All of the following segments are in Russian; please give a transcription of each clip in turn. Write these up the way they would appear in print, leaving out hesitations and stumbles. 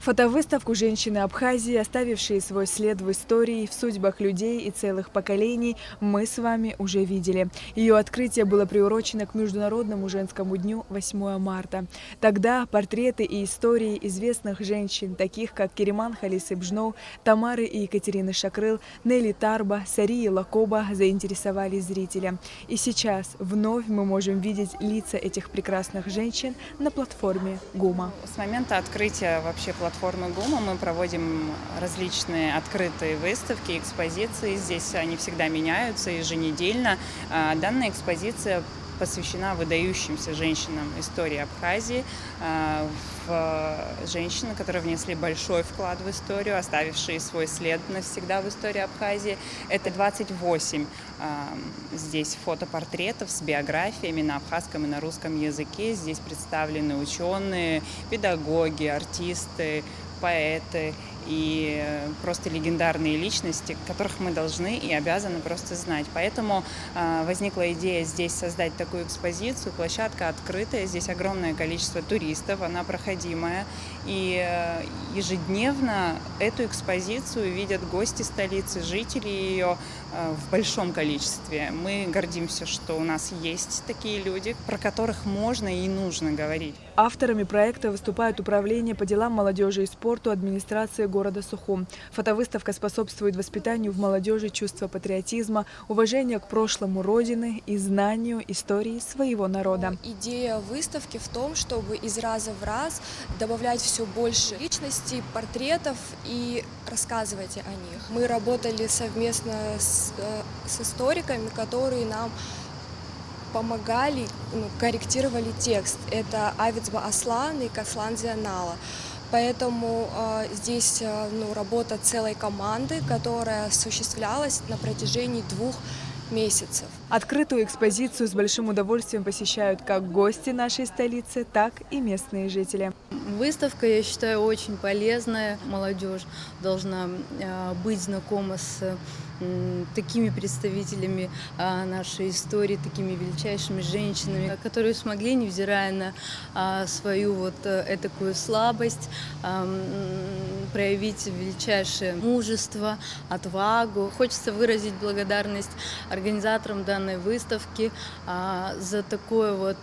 Фотовыставку «Женщины Абхазии», оставившие свой след в истории, в судьбах людей и целых поколений, мы с вами уже видели. Ее открытие было приурочено к Международному женскому дню 8 марта. Тогда портреты и истории известных женщин, таких как Кериман Халисыбжноу, Тамары и Екатерины Шакрыл, Нелли Тарба, Сарии Лакоба заинтересовали зрителя. И сейчас вновь мы можем видеть лица этих прекрасных женщин на платформе ГУМа. С момента открытия вообще платформы ГУМа мы проводим различные открытые выставки, экспозиции. Здесь они всегда меняются еженедельно. Данная экспозиция посвящена выдающимся женщинам истории Абхазии, женщины, которые внесли большой вклад в историю, оставившие свой след навсегда в истории Абхазии. Это 28 здесь фотопортретов с биографиями на абхазском и на русском языке. Здесь представлены ученые, педагоги, артисты, поэты и просто легендарные личности, которых мы должны и обязаны просто знать. Поэтому возникла идея здесь создать такую экспозицию. Площадка открытая, здесь огромное количество туристов, она проходимая. И ежедневно эту экспозицию видят гости столицы, жители ее в большом количестве. Мы гордимся, что у нас есть такие люди, про которых можно и нужно говорить. Авторами проекта выступают Управление по делам молодежи и спорту администрации города Сухум. Фотовыставка способствует воспитанию в молодежи чувства патриотизма, уважения к прошлому Родины и знанию истории своего народа. Идея выставки в том, чтобы из раза в раз добавлять все больше личностей, портретов и рассказывать о них. Мы работали совместно с историками, которые нам помогали, корректировали текст. Это Авицба Аслан и Каслан Зианала. Поэтому здесь работа целой команды, которая осуществлялась на протяжении 2 месяцев. Открытую экспозицию с большим удовольствием посещают как гости нашей столицы, так и местные жители. Выставка, я считаю, очень полезная. Молодежь должна быть знакома с такими представителями нашей истории, такими величайшими женщинами, которые смогли, невзирая на свою этакую слабость, проявить величайшее мужество, отвагу. Хочется выразить благодарность организаторам данной выставки за такое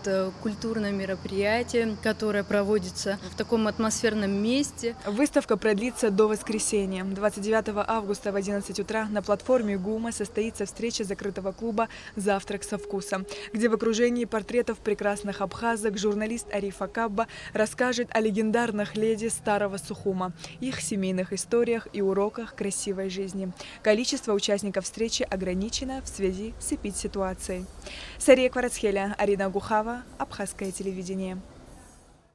культурное мероприятие, которое проводится в таком атмосферном месте. Выставка продлится до воскресенья. 29 августа в 11 утра на платформе ГУМа состоится встреча закрытого клуба «Завтрак со вкусом», где в окружении портретов прекрасных абхазок журналист Арифа Кабба расскажет о легендарных леди Старого Сухума, их семейных историях и уроках красивой жизни. Количество участников встречи ограничено в связи с эпидситуацией. Сария Кварацхеля, Арина Гухава, Абхазское телевидение.